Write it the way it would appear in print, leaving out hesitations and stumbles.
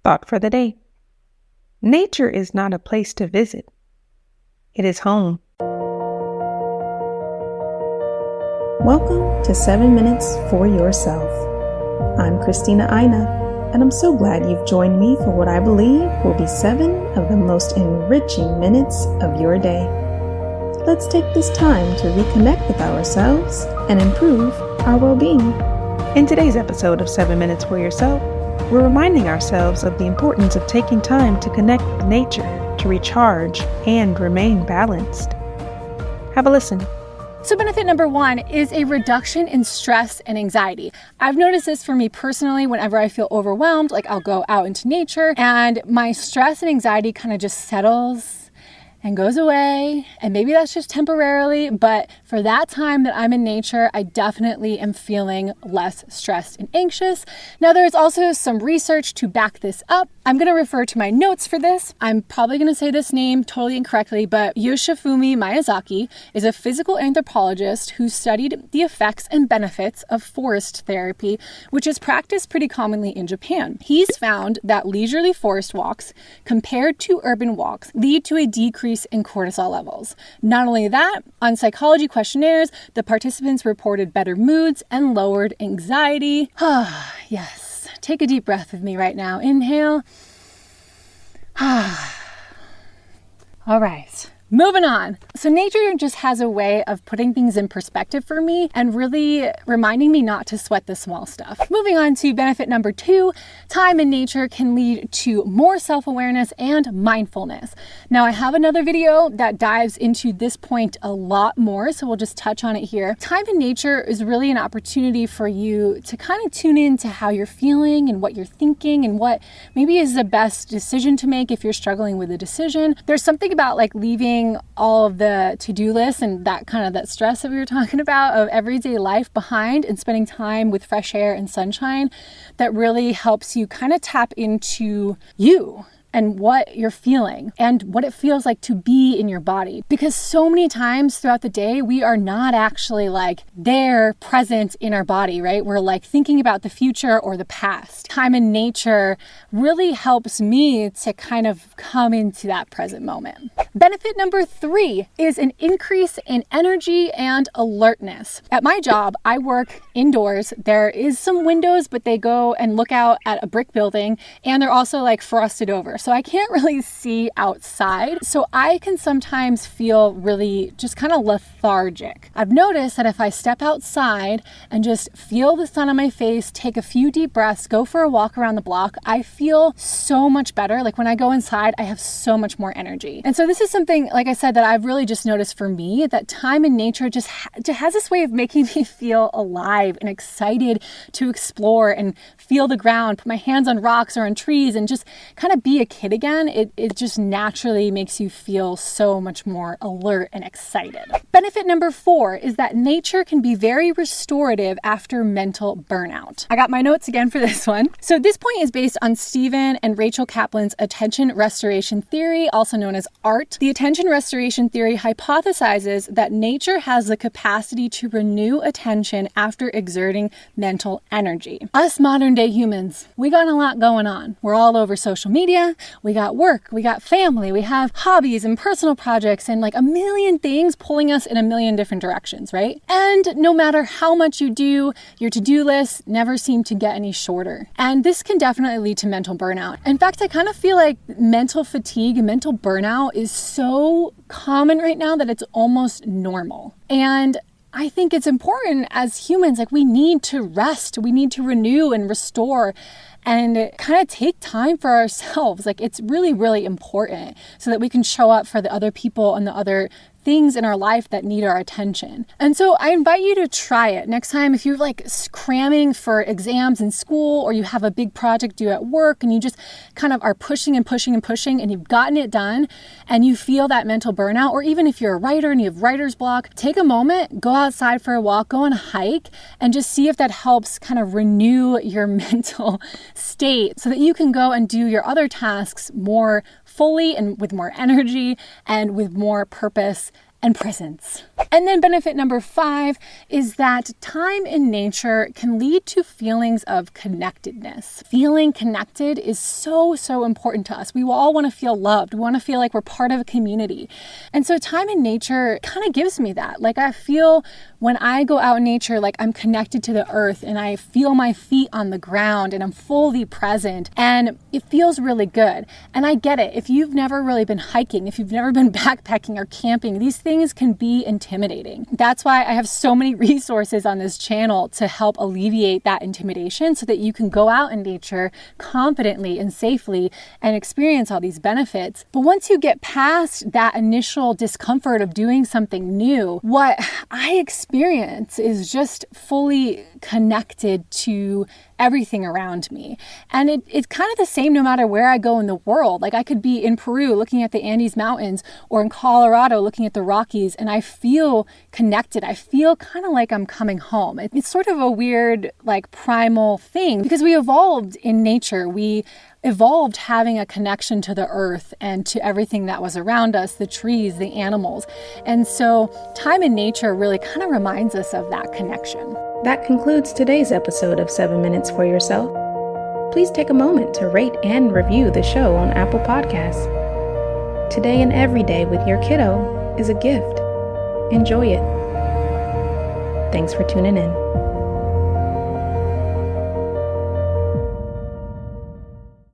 Thought for the day. Nature is not a place to visit. It is home. Welcome to 7 Minutes for Yourself. I'm Christina Aina, and I'm so glad you've joined me for what I believe will be 7 of the most enriching minutes of your day. Let's take this time to reconnect with ourselves and improve our well-being. In today's episode of 7 Minutes for Yourself, we're reminding ourselves of the importance of taking time to connect with nature, to recharge, and remain balanced. Have a listen. So benefit number 1 is a reduction in stress and anxiety. I've noticed this for me personally whenever I feel overwhelmed, like I'll go out into nature and my stress and anxiety kind of just settles and goes away. And maybe that's just temporarily, but for that time that I'm in nature, I definitely am feeling less stressed and anxious. Now, there's also some research to back this up. I'm going to refer to my notes for this. I'm probably going to say this name totally incorrectly, but Yoshifumi Miyazaki is a physical anthropologist who studied the effects and benefits of forest therapy, which is practiced pretty commonly in Japan. He's found that leisurely forest walks compared to urban walks lead to a decrease in cortisol levels. Not only that, on psychology questionnaires, the participants reported better moods and lowered anxiety. Yes. Take a deep breath with me right now. Inhale. All right. Moving on. So nature just has a way of putting things in perspective for me and really reminding me not to sweat the small stuff. Moving on to benefit number 2, time in nature can lead to more self-awareness and mindfulness. Now I have another video that dives into this point a lot more, so we'll just touch on it here. Time in nature is really an opportunity for you to kind of tune into how you're feeling and what you're thinking and what maybe is the best decision to make if you're struggling with a decision. There's something about like leaving all of the to-do lists and that stress that we were talking about of everyday life behind and spending time with fresh air and sunshine that really helps you kind of tap into you and what you're feeling and what it feels like to be in your body. Because so many times throughout the day, we are not actually like there present in our body, right? We're like thinking about the future or the past. Time in nature really helps me to kind of come into that present moment. Benefit number 3 is an increase in energy and alertness. At my job, I work indoors. There is some windows, but they go and look out at a brick building and they're also like frosted over. So I can't really see outside. So I can sometimes feel really just kind of lethargic. I've noticed that if I step outside and just feel the sun on my face, take a few deep breaths, go for a walk around the block, I feel so much better. Like when I go inside, I have so much more energy. And so this is something, like I said, that I've really just noticed for me, that time in nature just has this way of making me feel alive and excited to explore and feel the ground, put my hands on rocks or on trees and just kind of be a kid again. It just naturally makes you feel so much more alert and excited. Benefit number 4 is that nature can be very restorative after mental burnout. I got my notes again for this one. So this point is based on Stephen and Rachel Kaplan's attention restoration theory, also known as ART. The attention restoration theory hypothesizes that nature has the capacity to renew attention after exerting mental energy. Us modern day humans, we got a lot going on. We're all over social media. We got work, we got family, we have hobbies and personal projects and like a million things pulling us in a million different directions, right? And no matter how much you do, your to-do lists never seem to get any shorter. And this can definitely lead to mental burnout. In fact, I kind of feel like mental fatigue and mental burnout is so common right now that it's almost normal. And I think it's important as humans, like we need to rest, we need to renew and restore and kind of take time for ourselves. Like it's really, really important so that we can show up for the other people and the other things in our life that need our attention. And so I invite you to try it. Next time, if you're like cramming for exams in school or you have a big project due at work and you just kind of are pushing and pushing and pushing and you've gotten it done and you feel that mental burnout, or even if you're a writer and you have writer's block, take a moment, go outside for a walk, go on a hike, and just see if that helps kind of renew your mental state so that you can go and do your other tasks more fully and with more energy and with more purpose and presence. And then benefit number 5 is that time in nature can lead to feelings of connectedness. Feeling connected is so important to us. We all want to feel loved. We want to feel like we're part of a community. And so time in nature kind of gives me that. Like I feel when I go out in nature, like I'm connected to the earth and I feel my feet on the ground and I'm fully present and it feels really good. And I get it. If you've never really been hiking, if you've never been backpacking or camping, these things can be intimidating. That's why I have so many resources on this channel to help alleviate that intimidation so that you can go out in nature confidently and safely and experience all these benefits. But once you get past that initial discomfort of doing something new, what I experience is just fully connected to everything around me. And it's kind of the same no matter where I go in the world. Like I could be in Peru looking at the Andes Mountains or in Colorado looking at the Rockies and I feel connected. I feel kind of like I'm coming home. It's sort of a weird like primal thing because we evolved in nature. We evolved having a connection to the earth and to everything that was around us, the trees, the animals. And so time in nature really kind of reminds us of that connection. That concludes today's episode of 7 Minutes for Yourself. Please take a moment to rate and review the show on Apple Podcasts. Today and every day with your kiddo is a gift. Enjoy it. Thanks for tuning in.